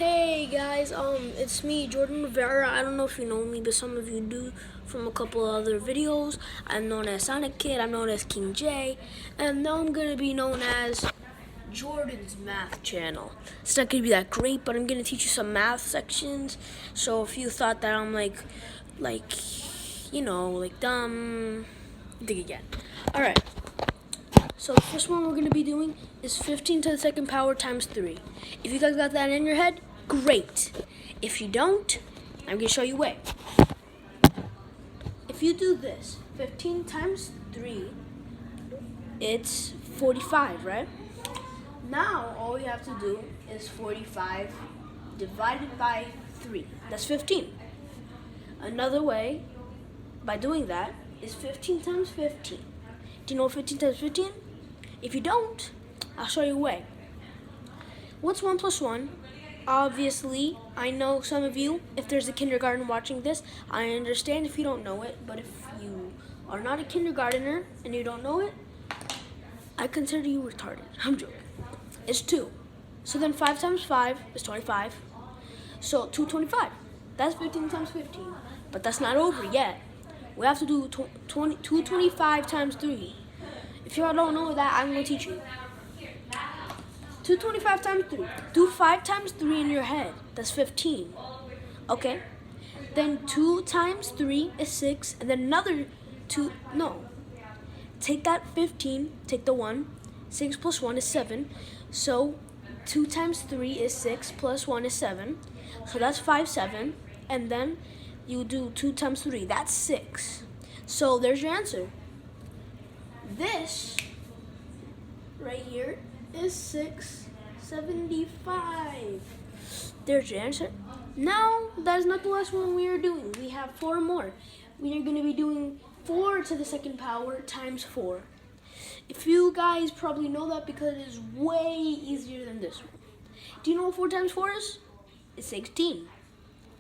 Hey guys, it's me, Jordan Rivera. I don't know if you know me, but some of you do from a couple of other videos. I'm known as Sonic Kid, I'm known as King J, and now I'm gonna be known as Jordan's Math Channel. It's not gonna be that great, but I'm gonna teach you some math sections. So if you thought that I'm like dumb, think again. Alright. So the first one we're going to be doing is 15 to the second power times 3. If you guys got that in your head, great. If you don't, I'm going to show you a way. If you do this, 15 times 3, it's 45, right? Now all you have to do is 45 divided by 3. That's 15. Another way, by doing that, is 15 times 15. Do you know what 15 times 15? If you don't, I'll show you a way. What's 1 plus 1? Obviously, I know some of you, if there's a kindergarten watching this, I understand if you don't know it, but if you are not a kindergartner and you don't know it, I consider you retarded. I'm joking. It's 2. So then 5 times 5 is 25. So 225. That's 15 times 15. But that's not over yet. We have to do 225 times 3. If y'all don't know that, I'm going to teach you. 225 times 3. Do 5 times 3 in your head. That's 15. Okay? Then 2 times 3 is 6. And then another 2. No. Take that 15. Take the 1. 6 plus 1 is 7. So 2 times 3 is 6 plus 1 is 7. So that's 5, 7. And then you do 2 times 3. That's 6. So there's your answer. This right here is 675. There's your answer. Now, that is not the last one we are doing. We have 4 more. We are going to be doing 4 to the second power times 4. If you guys probably know that because it is way easier than this one. Do you know what 4 times 4 is? It's 16.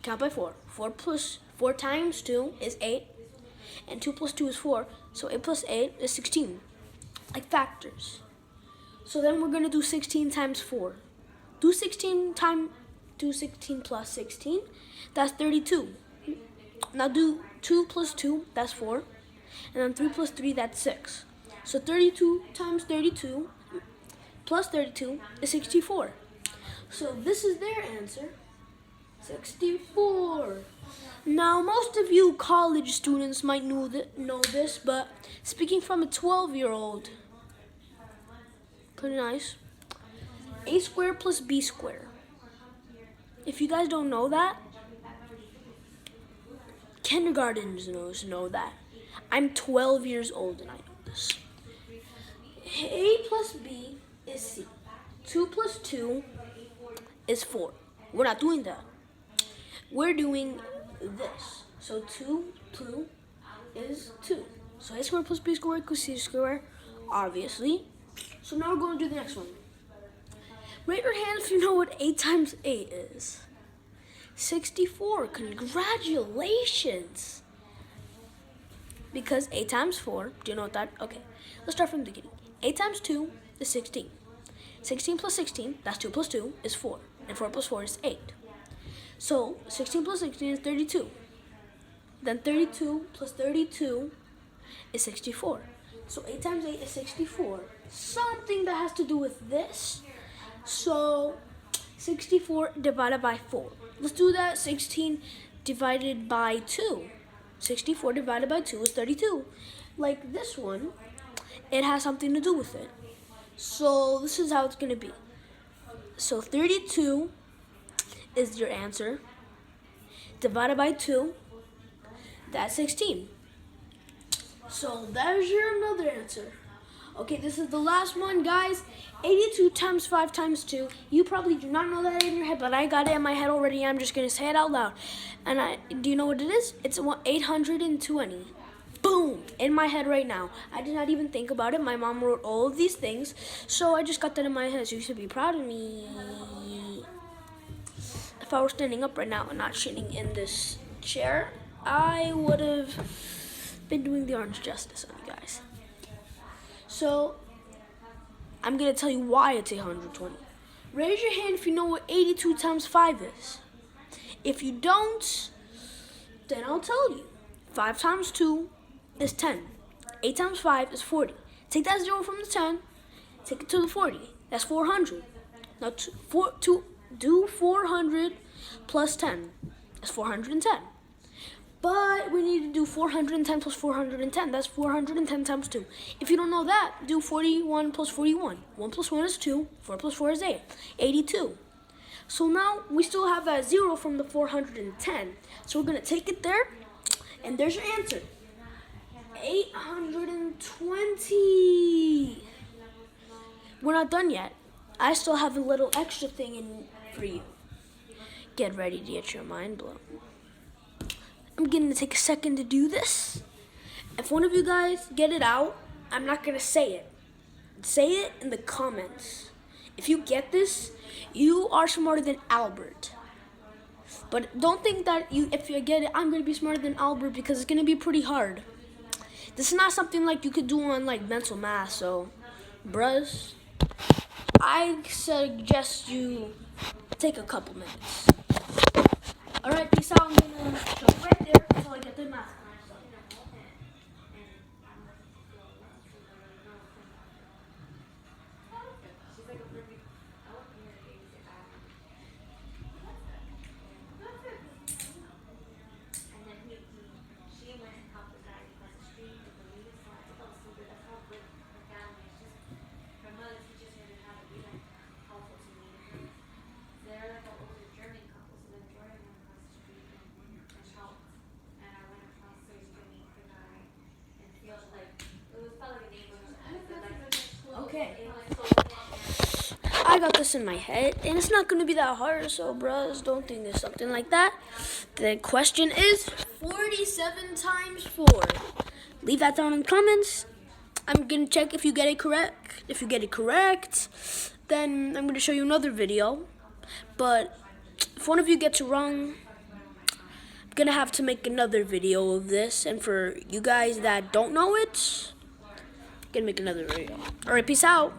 Count by 4. 4 times 2 is 8. And 2 plus 2 is 4. So 8 plus 8 is 16. Like factors. So then we're going to do 16 times 4. Do 16 plus 16. That's 32. Now do 2 plus 2. That's 4. And then 3 plus 3. That's 6. So 32 times 32 plus 32 is 64. So this is their answer. 64. Now, most of you college students might know this, but speaking from a 12-year-old, pretty nice. A squared plus B squared. If you guys don't know that, kindergartners know that. I'm 12 years old and I know this. A plus B is C. 2 plus 2 is 4. We're not doing that. We're doing this. So 2 is 2. So A squared plus B squared equals C squared, obviously. So now we're going to do the next one. Raise your hand if you know what 8 times 8 is. 64. Congratulations. Because 8 times 4, do you know what that? Okay, let's start from the beginning. 8 times 2 is 16. 16 plus 16, that's 2 plus 2, is 4. And 4 plus 4 is 8. So 16 plus 16 is 32. Then 32 plus 32 is 64. So 8 times 8 is 64. Something that has to do with this. So 64 divided by 4. Let's do that. 16 divided by 2. 64 divided by 2 is 32. Like this one, it has something to do with it. So this is how it's going to be. So 32 is your answer. Divided by 2, that's 16. So there's your another answer. Okay, this is the last one, guys. 82 times 5 times 2. You probably do not know that in your head, but I got it in my head already. I'm just going to say it out loud. And do you know what it is? It's 820. Boom! In my head right now. I did not even think about it. My mom wrote all of these things, so I just got that in my head. So you should be proud of me. If I were standing up right now and not sitting in this chair, I would have been doing the orange justice on you guys. So I'm going to tell you why it's 820. Raise your hand if you know what 82 times 5 is. If you don't, then I'll tell you. 5 times 2 is 10. 8 times 5 is 40. Take that 0 from the 10, take it to the 40. That's 400. Now do 400 plus 10. That's 410. But we need to do 410 plus 410. That's 410 times 2. If you don't know that, do 41 plus 41. 1 plus 1 is 2. 4 plus 4 is 8. 82. So now we still have that 0 from the 410. So we're going to take it there, and there's your answer. 820. We're not done yet. I still have a little extra thing in for you. Get ready to get your mind blown. I'm going to take a second to do this. If one of you guys get it out, I'm not going to say it. Say it in the comments. If you get this, you are smarter than Albert. But don't think that if you get it, I'm going to be smarter than Albert, because it's going to be pretty hard. This is not something like you could do on like mental math. So, bruhs, I suggest you take a couple minutes. Alright, peace out. I'm going to jump right there until I get the math. Okay. I got this in my head, and it's not going to be that hard, so bros, don't think there's something like that. The question is 47 times 4. Leave that down in the comments. I'm going to check if you get it correct. If you get it correct, then I'm going to show you another video. But if one of you gets it wrong, I'm going to have to make another video of this. And for you guys that don't know it, I'm going to make another video. Alright, peace out.